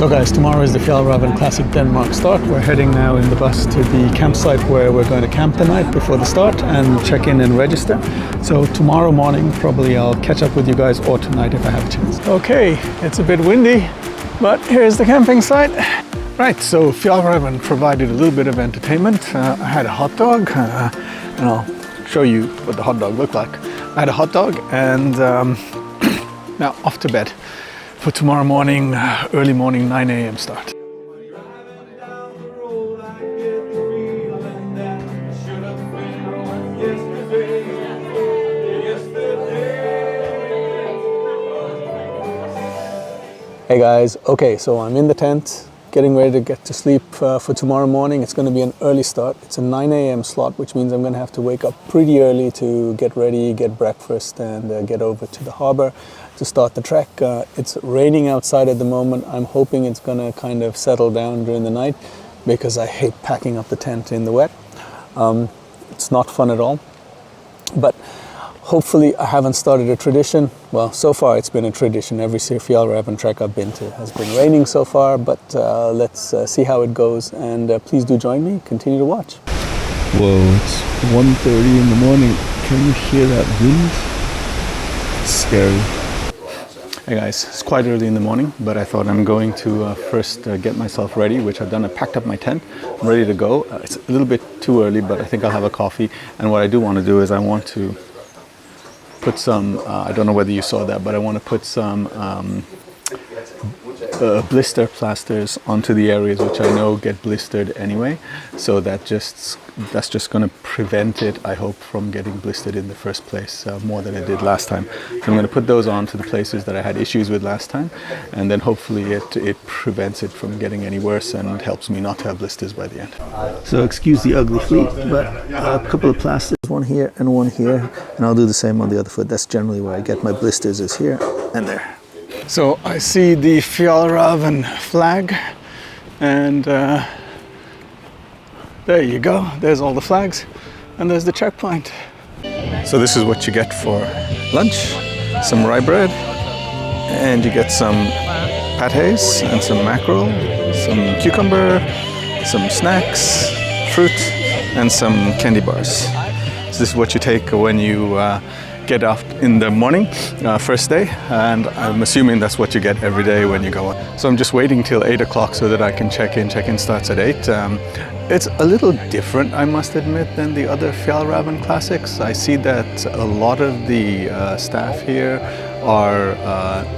So guys, tomorrow is the Fjällräven Classic Denmark start. We're heading now in the bus to the campsite where we're going to camp the night before the start and check in and register. So tomorrow morning, probably I'll catch up with you guys, or tonight if I have a chance. Okay, it's a bit windy, but here's the camping site. Right, so Fjallraven provided a little bit of entertainment. I had a hot dog, and I'll show you what the hot dog looked like. I had a hot dog and now off to bed for tomorrow morning, early morning, 9 a.m. start. Hey guys, okay, so I'm in the tent, getting ready to get to sleep for tomorrow morning. It's going to be an early start. It's a 9 a.m. slot, which means I'm going to have to wake up pretty early to get ready, get breakfast, and get over to the harbor to start the trek. It's raining outside at the moment. I'm hoping it's going to kind of settle down during the night because I hate packing up the tent in the wet. It's not fun at all. But hopefully I haven't started a tradition. Well, so far it's been a tradition. Every Fjällräven trek I've been to has been raining so far, but let's see how it goes. And please do join me, continue to watch. Whoa, it's 1:30 in the morning. Can you hear that wind? It's scary. Hey guys, it's quite early in the morning, but I thought I'm going to first get myself ready, which I've done. I packed up my tent, I'm ready to go. It's a little bit too early, but I think I'll have a coffee. And what I do want to do is I want to put some, I don't know whether you saw that, but I want to put some blister plasters onto the areas which I know get blistered anyway. So that's just going to prevent it, I hope, from getting blistered in the first place more than it did last time. So I'm going to put those onto the places that I had issues with last time, and then hopefully it prevents it from getting any worse and helps me not to have blisters by the end. So excuse the ugly feet, but a couple of plasters, one here and one here, and I'll do the same on the other foot. That's generally where I get my blisters, is here and there. So I see the Fjällraven flag, and there you go, there's all the flags, and there's the checkpoint. So this is what you get for lunch: some rye bread, and you get some pâtés and some mackerel, some cucumber, some snacks, fruit, and some candy bars. So this is what you take when you get off in the morning, first day, and I'm assuming that's what you get every day when you go on. So I'm just waiting till 8 o'clock so that I can check in. Check-in starts at 8. It's a little different, I must admit, than the other Fjällräven Classics. I see that a lot of the staff here are,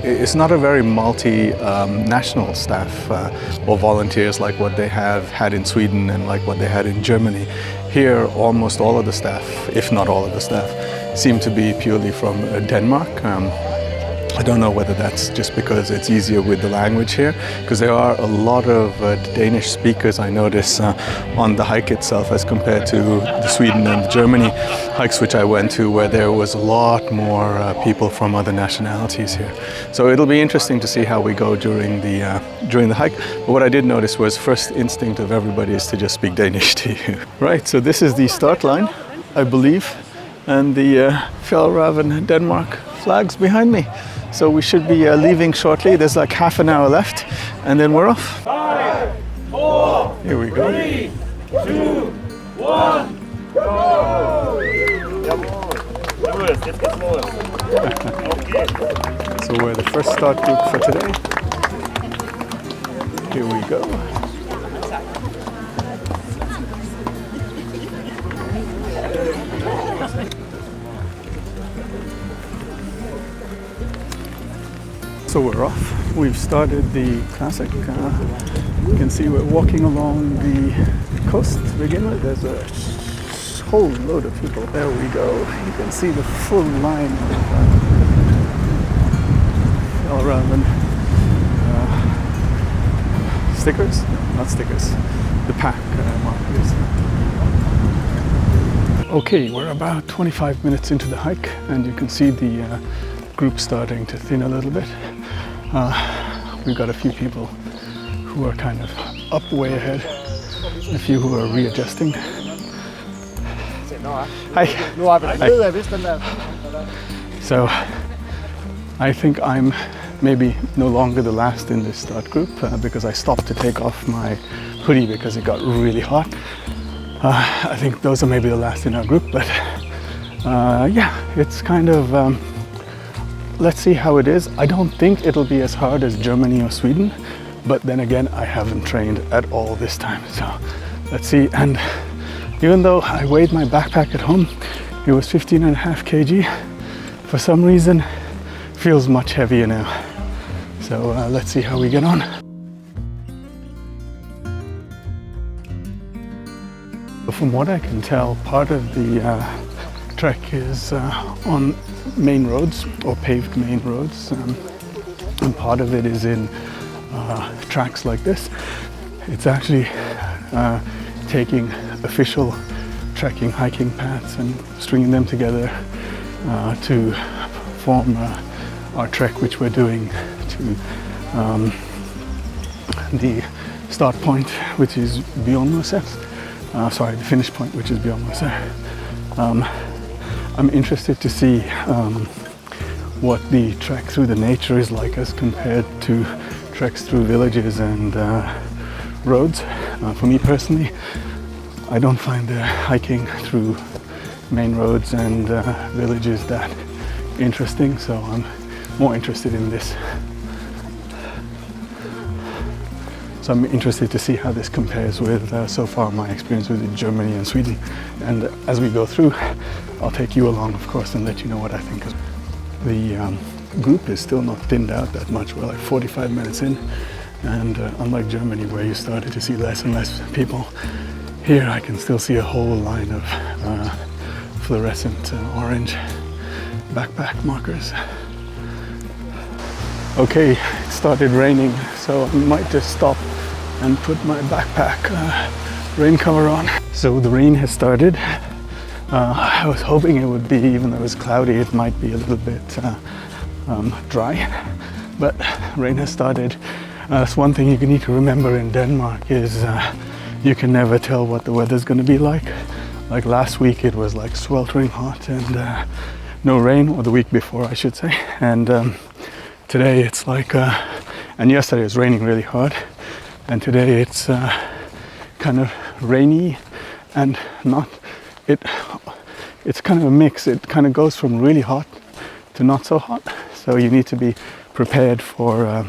it's not a very multi-national staff or volunteers like what they have had in Sweden and like what they had in Germany. Here, almost all of the staff, if not all of the staff, seem to be purely from Denmark. I don't know whether that's just because it's easier with the language here, because there are a lot of Danish speakers, I notice, on the hike itself as compared to the Sweden and the Germany hikes which I went to, where there was a lot more people from other nationalities here. So it'll be interesting to see how we go during the hike. But what I did notice was first instinct of everybody is to just speak Danish to you. Right, so this is the start line, I believe, and the Fjällräven Denmark flags behind me. So we should be leaving shortly. There's like half an hour left, and then we're off. 5, 4, here we go. 3, 2, 1, go! So we're the first start group for today. Here we go. So we're off. We've started the classic. You can see we're walking along the coast to begin with. There's a whole load of people. There we go. You can see the full line of Fjällräven stickers. No, not stickers. The pack markers. Okay, we're about 25 minutes into the hike, and you can see the group starting to thin a little bit. We've got a few people who are kind of up way ahead, a few who are readjusting. Hi. Hi. So I think I'm maybe no longer the last in this start group because I stopped to take off my hoodie because it got really hot. I think those are maybe the last in our group, but yeah, it's kind of, let's see how it is. I don't think it'll be as hard as Germany or Sweden, but then again, I haven't trained at all this time, so let's see. And even though I weighed my backpack at home, it was 15.5 kg. For some reason, feels much heavier now. So let's see how we get on. From what I can tell, part of the trek is on main roads or paved main roads, and part of it is in tracks like this. It's actually taking official trekking, hiking paths and stringing them together to form our trek, which we're doing to the start point, which is Bjørnmoset. Sorry, the finish point, which is Bjørnmoset. I'm interested to see what the trek through the nature is like as compared to treks through villages and roads. For me personally, I don't find the hiking through main roads and villages that interesting, so I'm more interested in this. So I'm interested to see how this compares with so far my experience with Germany and Sweden. And as we go through, I'll take you along, of course, and let you know what I think. The group is still not thinned out that much. We're like 45 minutes in, and unlike Germany, where you started to see less and less people, here I can still see a whole line of fluorescent orange backpack markers. Okay, it started raining, so I might just stop and put my backpack rain cover on. So the rain has started. I was hoping it would be, even though it was cloudy, it might be a little bit dry, but rain has started. That's one thing you need to remember in Denmark is you can never tell what the weather's going to be like. Like last week it was like sweltering hot and no rain, or the week before I should say, and today it's like, and yesterday it was raining really hard, and today it's kind of rainy and not, it's kind of a mix. It kind of goes from really hot to not so hot, so you need to be prepared for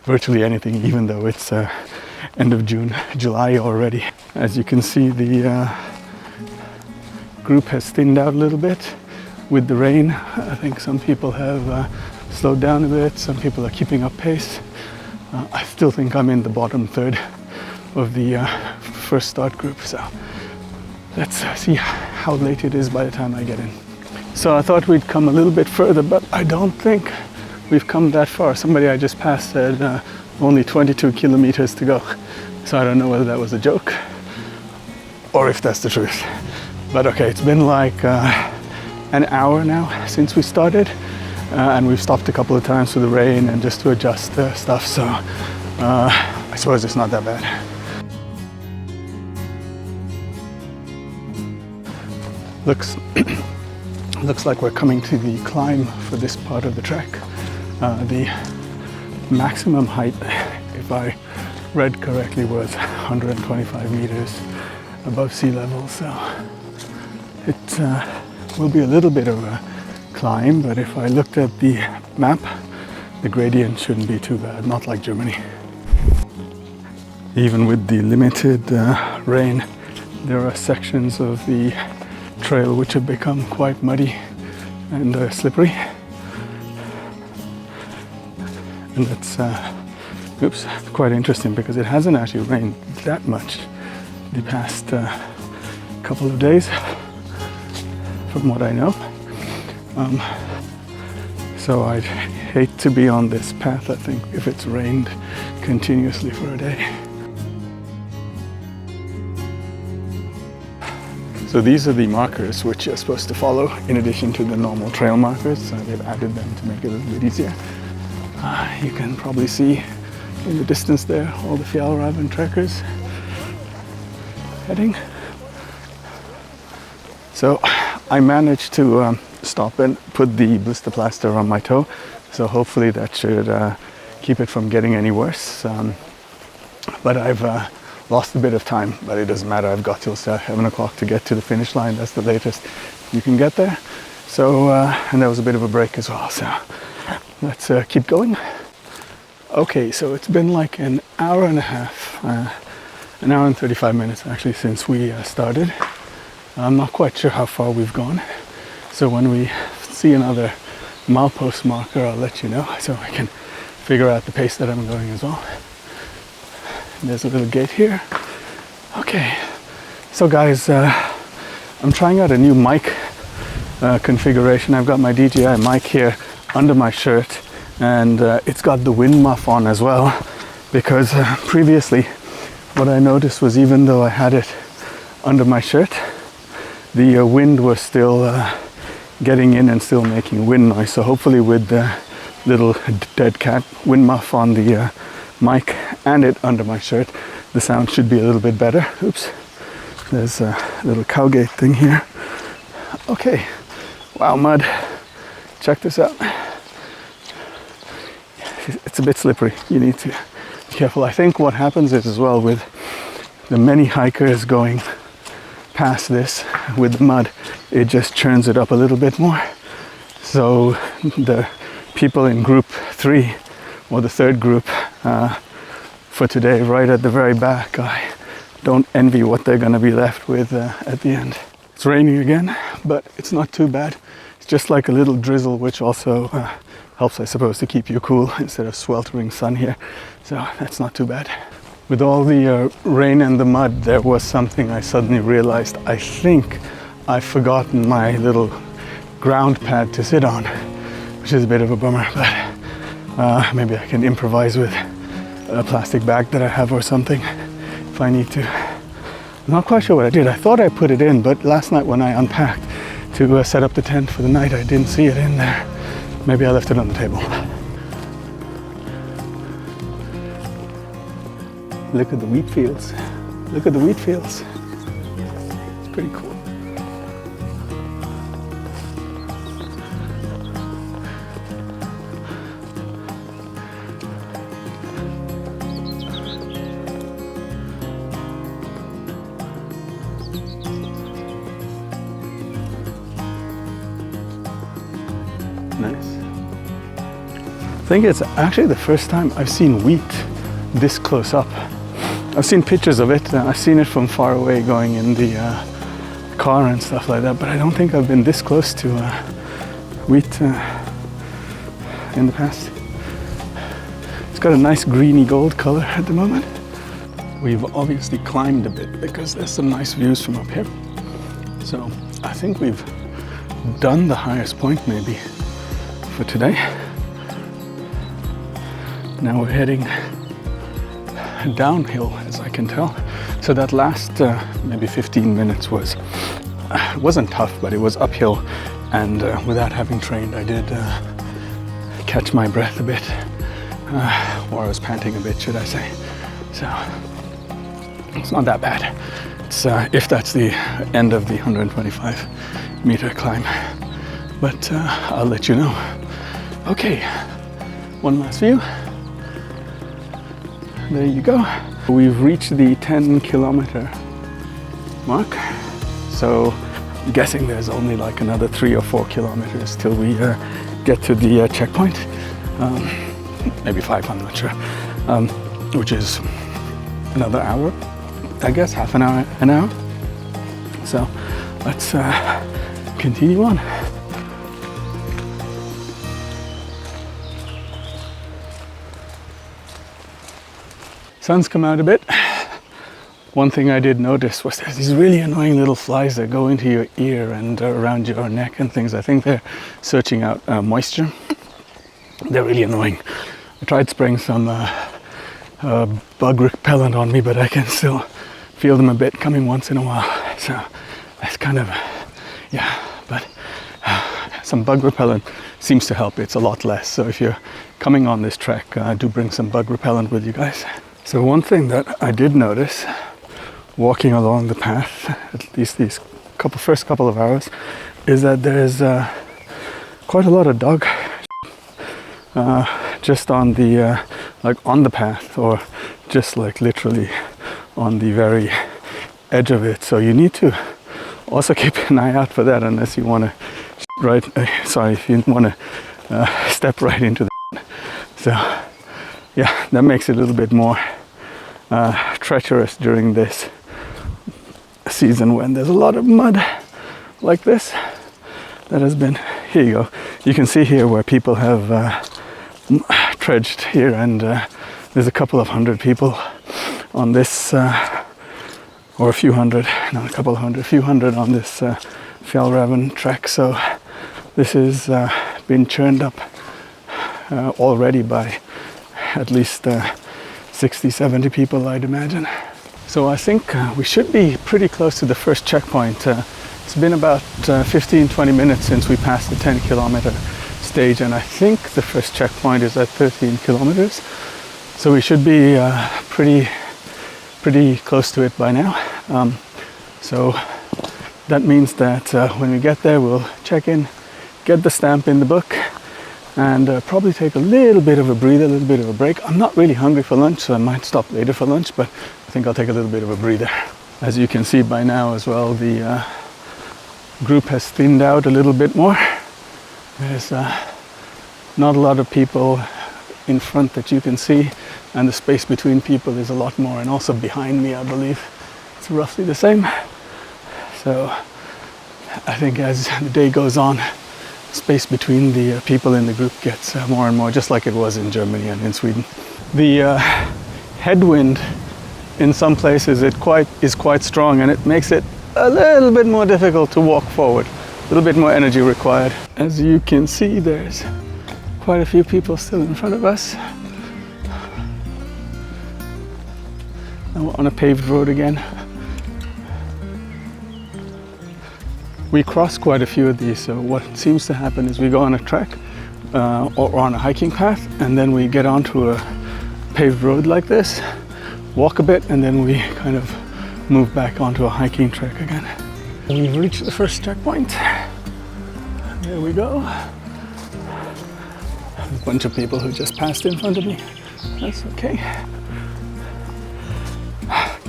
virtually anything, even though it's end of July already. As you can see, the group has thinned out a little bit with the rain. I think some people have slowed down a bit, some people are keeping up pace. I still think I'm in the bottom third of the first start group, so let's see how late it is by the time I get in. So I thought we'd come a little bit further, but I don't think we've come that far. Somebody I just passed said only 22 kilometers to go, so I don't know whether that was a joke or if that's the truth. But okay, it's been like an hour now since we started, and we've stopped a couple of times for the rain and just to adjust stuff, so I suppose it's not that bad. Looks like we're coming to the climb for this part of the trek. The maximum height, if I read correctly, was 125 meters above sea level, so it will be a little bit of a climb, but if I looked at the map, the gradient shouldn't be too bad, not like Germany. Even with the limited rain, there are sections of the trail which have become quite muddy and slippery. And that's quite interesting because it hasn't actually rained that much the past couple of days, from what I know. So I'd hate to be on this path, I think, if it's rained continuously for a day. So these are the markers which you're supposed to follow in addition to the normal trail markers. They've added them to make it a little bit easier. You can probably see in the distance there all the Fjallraven trekkers heading. So I managed to stop and put the blister plaster on my toe. So hopefully that should keep it from getting any worse. But I've lost a bit of time, but it doesn't matter. I've got till 7 o'clock to get to the finish line. That's the latest you can get there. So, and there was a bit of a break as well. So let's keep going. Okay, so it's been like an hour and a half, an hour and 35 minutes actually since we started. I'm not quite sure how far we've gone. So when we see another milepost marker, I'll let you know so I can figure out the pace that I'm going as well. There's a little gate here. Okay, so guys, I'm trying out a new mic configuration. I've got my DJI mic here under my shirt, and it's got the wind muff on as well, because previously what I noticed was even though I had it under my shirt, the wind was still getting in and still making wind noise. So hopefully with the little dead cat wind muff on the mic and it under my shirt, the sound should be a little bit better. Oops, there's a little cowgate thing here. Okay, wow, mud, check this out. It's a bit slippery, you need to be careful. I think what happens is as well with the many hikers going past this with the mud, it just churns it up a little bit more. So the people in group 3 or the third group for today, right at the very back, I don't envy what they're going to be left with at the end. It's raining again, but it's not too bad. It's just like a little drizzle, which also helps, I suppose, to keep you cool instead of sweltering sun here. So that's not too bad. With all the rain and the mud, there was something I suddenly realized. I think I've forgotten my little ground pad to sit on, which is a bit of a bummer, but maybe I can improvise with a plastic bag that I have or something if I need to. I'm not quite sure what I did. I thought I put it in, but last night when I unpacked to set up the tent for the night, I didn't see it in there. Maybe I left it on the table. Look at the wheat fields. Look at the wheat fields. It's pretty cool. Nice. I think it's actually the first time I've seen wheat this close up. I've seen pictures of it. I've seen it from far away going in the car and stuff like that, but I don't think I've been this close to wheat in the past. It's got a nice greeny gold color at the moment. We've obviously climbed a bit because there's some nice views from up here. So I think we've done the highest point maybe for today. Now we're heading downhill, as I can tell. So that last maybe 15 minutes was, it wasn't tough, but it was uphill. And without having trained, I did catch my breath a bit, or I was panting a bit, should I say. So it's not that bad. It's if that's the end of the 125 meter climb, but I'll let you know. Okay, one last view. There you go. We've reached the 10 kilometer mark. So I'm guessing there's only like another 3 or 4 kilometers till we get to the checkpoint. Maybe 5, I'm not sure. Which is another hour, I guess, half an hour. So let's continue on. Sun's come out a bit. One thing I did notice was there's these really annoying little flies that go into your ear and around your neck and things. I think they're searching out moisture. They're really annoying. I tried spraying some bug repellent on me, but I can still feel them a bit coming once in a while. So that's kind of, yeah, but some bug repellent seems to help. It's a lot less. So if you're coming on this trek, do bring some bug repellent with you guys. So one thing that I did notice walking along the path, at least these first couple of hours, is that there's quite a lot of dog just on the like on the path, or just like literally on the very edge of it. So you need to also keep an eye out for that, unless you want to if you want to step right into that. So yeah, that makes it a little bit more treacherous during this season when there's a lot of mud like this that has been. Here you go. You can see here where people have trudged here, and there's a couple of hundred people on this, or a few hundred, not a couple of hundred, a few hundred on this Fjällräven trek. So this has been churned up already by at least 60, 70 people, I'd imagine. So I think we should be pretty close to the first checkpoint. It's been about 15-20 minutes since we passed the 10-kilometer stage, and I think the first checkpoint is at 13 kilometers. So we should be pretty close to it by now. So that means that when we get there, we'll check in, get the stamp in the book, and probably take a little bit of a breather, a little bit of a break. I'm not really hungry for lunch, so I might stop later for lunch, but I think I'll take a little bit of a breather. As you can see by now as well, the group has thinned out a little bit more. There's not a lot of people in front that you can see, and the space between people is a lot more, and also behind me, I believe it's roughly the same. So I think as the day goes on, space between the people in the group gets more and more, just like it was in Germany and in Sweden. The headwind in some places is quite strong, and it makes it a little bit more difficult to walk forward, a little bit more energy required. As you can see, there's quite a few people still in front of us. Now we're on a paved road again. We cross quite a few of these, so what seems to happen is we go on a track or on a hiking path, and then we get onto a paved road like this, walk a bit, and then we kind of move back onto a hiking track again. We've reached the first checkpoint. There we go. A bunch of people who just passed in front of me. That's okay.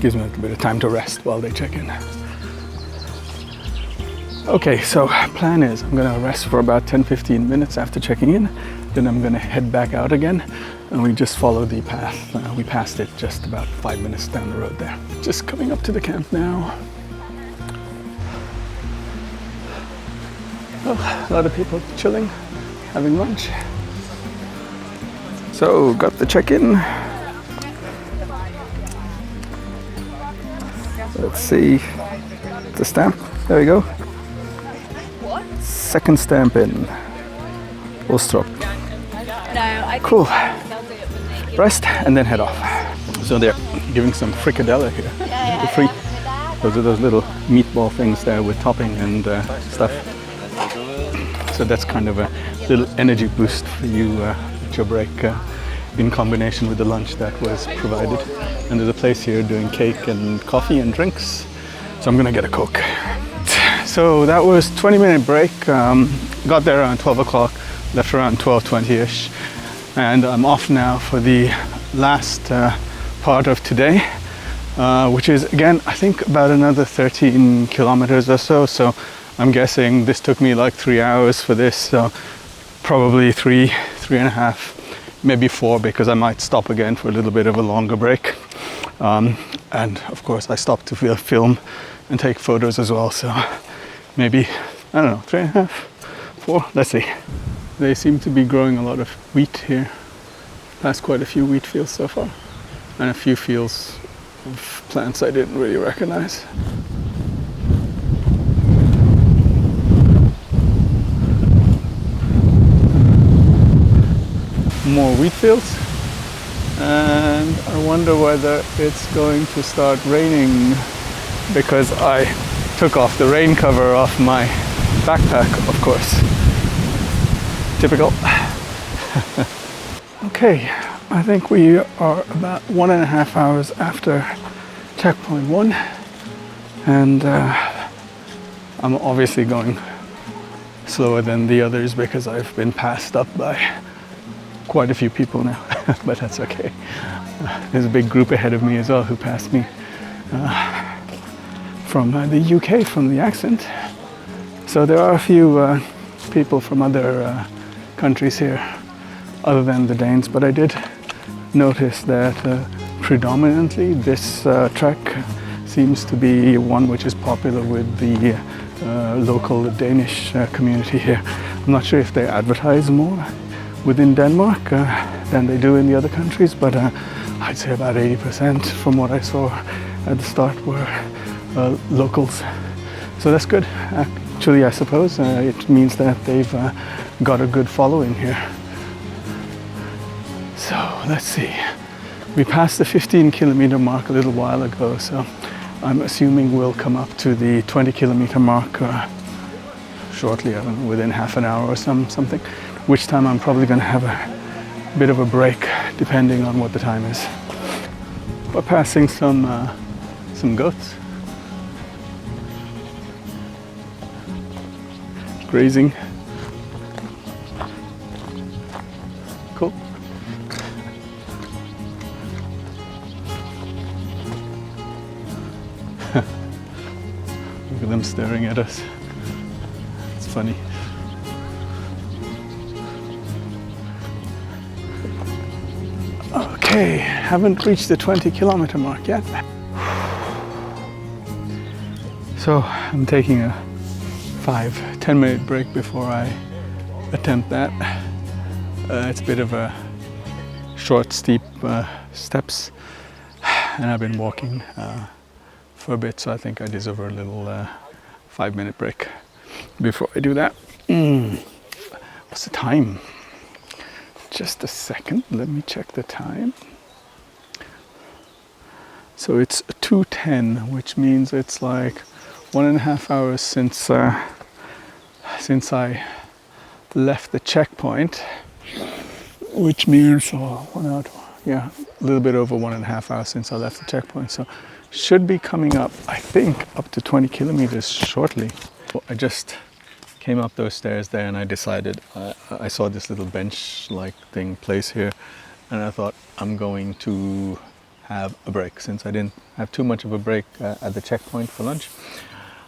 Gives me a little bit of time to rest while they check in. Okay, so plan is I'm gonna rest for about 10-15 minutes after checking in. Then I'm gonna head back out again, and we just follow the path. We passed it just about 5 minutes down the road there. Just coming up to the camp now. Oh, a lot of people chilling, having lunch. So, got the check-in. Let's see the stamp. There we go. Second stamp in. Ostrop. Cool. Rest and then head off. So they're giving some fricadella here for free. Those are those little meatball things there with topping and stuff. So that's kind of a little energy boost for you at your break, in combination with the lunch that was provided. And there's a place here doing cake and coffee and drinks. So I'm gonna get a Coke. So that was 20-minute break. Got there around 12 o'clock, left around 12:20ish. And I'm off now for the last part of today, which is again, I think about another 13 kilometers or so. So I'm guessing this took me like 3 hours for this. So probably three and a half, maybe 4, because I might stop again for a little bit of a longer break. And of course I stopped to film and take photos as well. So maybe, I don't know, 3.5, 4, let's see. They seem to be growing a lot of wheat here. Passed quite a few wheat fields so far, and a few fields of plants I didn't really recognize. More wheat fields, and I wonder whether it's going to start raining, because I took off the rain cover off my backpack, of course. Typical. Okay, I think we are about 1.5 hours after checkpoint 1, and I'm obviously going slower than the others because I've been passed up by quite a few people now, but that's okay. There's a big group ahead of me as well who passed me from the UK, from the accent. So there are a few people from other countries here other than the Danes, but I did notice that predominantly this trek seems to be one which is popular with the local Danish community here. I'm not sure if they advertise more within Denmark than they do in the other countries, but I'd say about 80% from what I saw at the start were locals. So that's good. Actually, I suppose it means that they've got a good following here. So let's see. We passed the 15-kilometer mark a little while ago, so I'm assuming we'll come up to the 20-kilometer mark shortly, I don't know, within half an hour or something, which time I'm probably going to have a bit of a break depending on what the time is. We're passing some goats grazing. Cool. Look at them staring at us. It's funny. Okay, haven't reached the 20-kilometer mark yet. So I'm taking a 5-10 minute break before I attempt that. It's a bit of a short, steep steps, and I've been walking for a bit, so I think I deserve a little 5-minute break before I do that. What's the time? Just a second, let me check the time. So it's 2:10, which means it's like 1.5 hours since I left the checkpoint, which means a little bit over 1.5 hours since I left the checkpoint. So should be coming up, I think, up to 20 kilometers shortly. I just came up those stairs there and I decided, I saw this little bench-like thing place here, and I thought I'm going to have a break. Since I didn't have too much of a break at the checkpoint for lunch,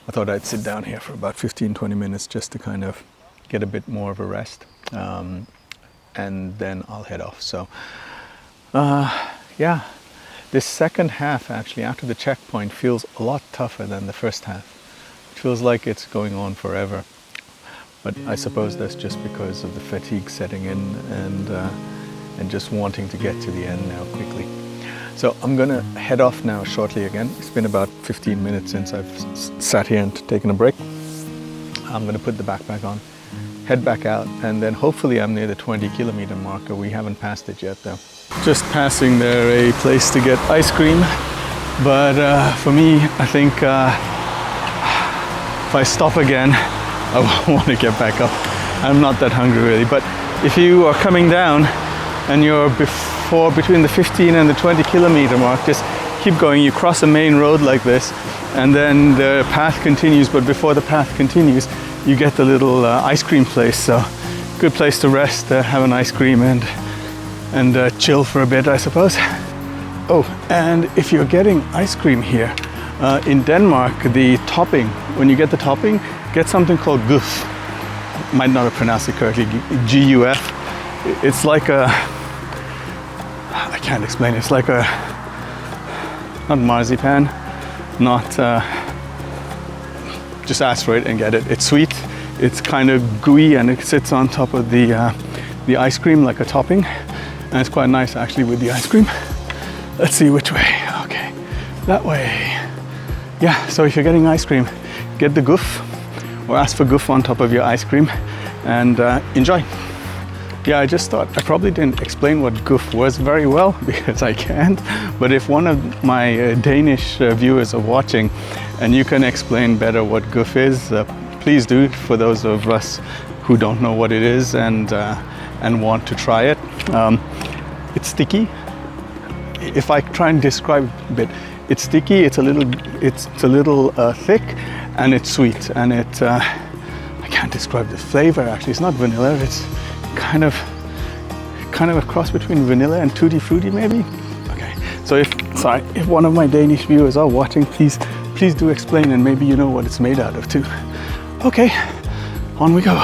I thought I'd sit down here for about 15-20 minutes just to kind of get a bit more of a rest, and then I'll head off. So yeah, this second half actually after the checkpoint feels a lot tougher than the first half. It feels like it's going on forever. But I suppose that's just because of the fatigue setting in and just wanting to get to the end now quickly. So I'm gonna head off now shortly again. It's been about 15 minutes since I've sat here and taken a break. I'm gonna put the backpack on, head back out, and then hopefully I'm near the 20-kilometer marker. We haven't passed it yet though. Just passing there a place to get ice cream, but for me, I think if I stop again, I won't want to get back up. I'm not that hungry really, but if you are coming down and you're between the 15 and the 20-kilometer mark, just keep going. You cross a main road like this, and then the path continues, but before the path continues, you get the little ice cream place. So good place to rest, have an ice cream and chill for a bit, I suppose. Oh, and if you're getting ice cream here, in Denmark, the topping, when you get the topping, get something called guf. Might not have pronounced it correctly, G-U-F. It's like a, I can't explain it, it's like a, not marzipan, not, just ask for it and get it. It's sweet, it's kind of gooey, and it sits on top of the ice cream like a topping. And it's quite nice actually with the ice cream. Let's see which way. Okay, that way. Yeah, so if you're getting ice cream, get the guf, or ask for guf on top of your ice cream, and enjoy. Yeah, I just thought I probably didn't explain what guf was very well because I can't, but if one of my Danish viewers are watching and you can explain better what guf is, please do, for those of us who don't know what it is and want to try it. It's sticky. If I try and describe it a bit, it's sticky, it's a little thick, and it's sweet, and I can't describe the flavor actually. It's not vanilla, it's kind of a cross between vanilla and tutti frutti maybe. Okay, so if one of my Danish viewers are watching, please do explain, and maybe you know what it's made out of too. Okay, on we go.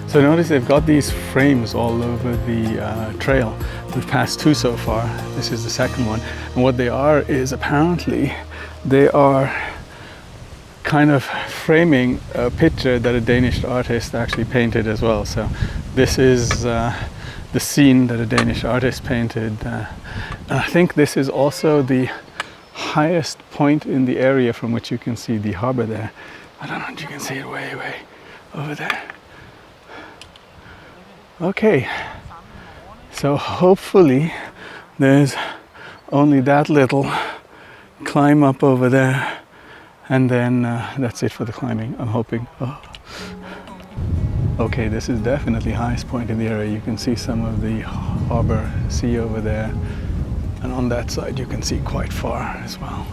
So notice they've got these frames all over the trail. We've passed 2 so far. This is the second one. And what they are is apparently they are kind of framing a picture that a Danish artist actually painted as well. So this is the scene that a Danish artist painted. And I think this is also the highest point in the area from which you can see the harbor there. I don't know if you can see it way over there. Okay, so hopefully there's only that little climb up over there, and then that's it for the climbing, I'm hoping. Oh. Okay, this is definitely highest point in the area. You can see some of the harbor sea over there, and on that side you can see quite far as well.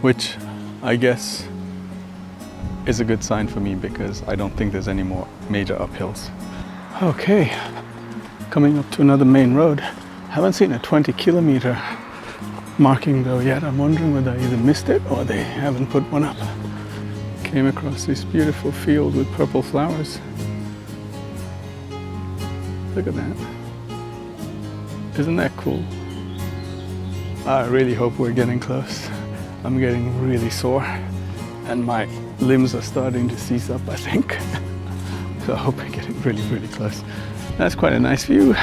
Which I guess is a good sign for me, because I don't think there's any more major uphills. Okay, coming up to another main road. Haven't seen a 20-kilometer marking though yet. I'm wondering whether I either missed it or they haven't put one up. Came across this beautiful field with purple flowers. Look at that. Isn't that cool? I really hope we're getting close. I'm getting really sore and my limbs are starting to seize up, I think. So I hope we're getting really, really close. That's quite a nice view.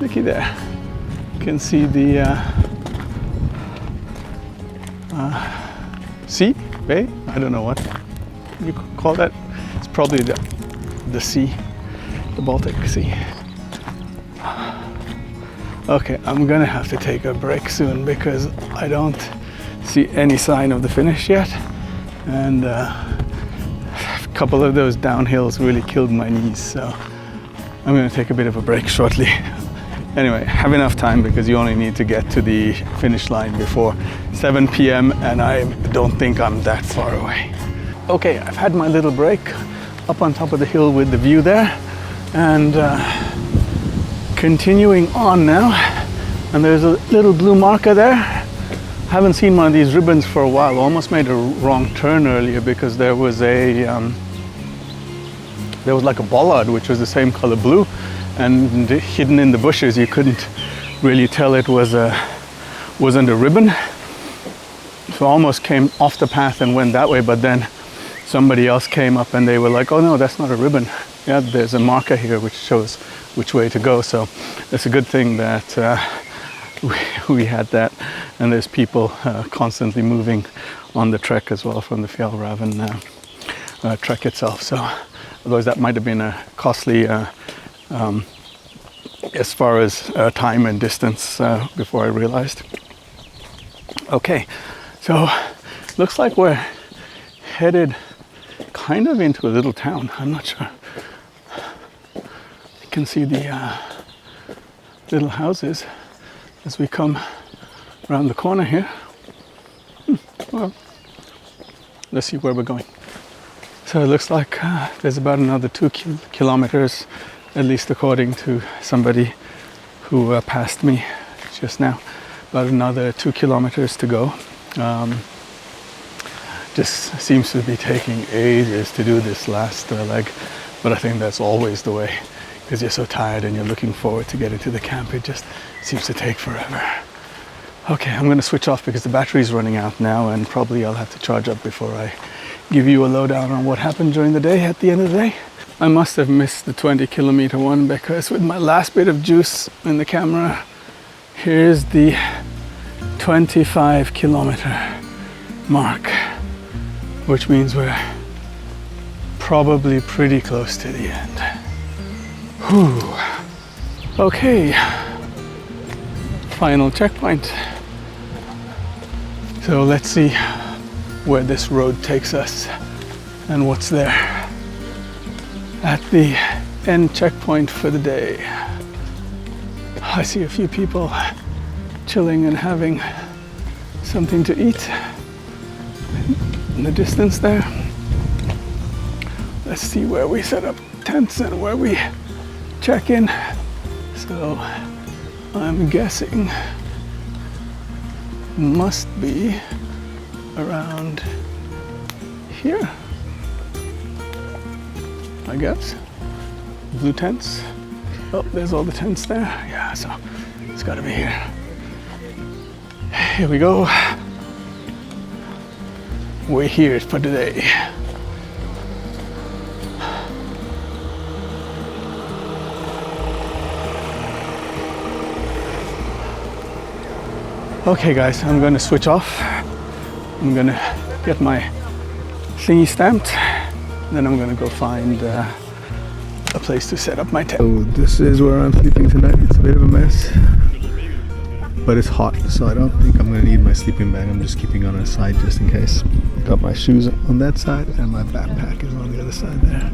Looky there. You can see the sea, bay? I don't know what you call that. It's probably the sea, the Baltic Sea. Okay, I'm gonna have to take a break soon because I don't see any sign of the finish yet. And a couple of those downhills really killed my knees, so I'm gonna take a bit of a break shortly. Anyway, have enough time because you only need to get to the finish line before 7 p.m. and I don't think I'm that far away. Okay, I've had my little break up on top of the hill with the view there, and continuing on now, and there's a little blue marker there. Haven't seen one of these ribbons for a while. Almost made a wrong turn earlier because there was like a bollard which was the same color blue, and hidden in the bushes you couldn't really tell it wasn't a ribbon. So I almost came off the path and went that way, but then somebody else came up and they were like, oh no, that's not a ribbon. Yeah, there's a marker here which shows which way to go. So it's a good thing that we had that, and there's people constantly moving on the trek as well from the Fjallraven trek itself. So otherwise that might have been a costly as far as time and distance before I realized. Okay, so looks like we're headed kind of into a little town. I'm not sure. You can see the little houses as we come around the corner here. Well, let's see where we're going. So it looks like there's about another 2 kilometers, at least according to somebody who passed me just now. About another 2 kilometers to go. Just seems to be taking ages to do this last leg, but I think that's always the way, because you're so tired and you're looking forward to getting to the camp. It just seems to take forever. Okay, I'm going to switch off because the battery's running out now, and probably I'll have to charge up before I give you a lowdown on what happened during the day at the end of the day. I must have missed the 20-kilometer one because with my last bit of juice in the camera, here's the 25-kilometer mark, which means we're probably pretty close to the end. Whew. Okay, final checkpoint. So let's see where this road takes us and what's there at the end checkpoint for the day. I see a few people chilling and having something to eat in the distance there. Let's see where we set up tents and where we check in. So I'm guessing must be around here, I guess. Blue tents. Oh, there's all the tents there. Yeah, so it's gotta be here. Here we go. We're here for today. Okay guys, I'm gonna switch off. I'm gonna get my thingy stamped. Then I'm gonna go find a place to set up my tent. So this is where I'm sleeping tonight. It's a bit of a mess, but it's hot, so I don't think I'm gonna need my sleeping bag. I'm just keeping it on the side just in case. Got my shoes on that side and my backpack is on the other side there.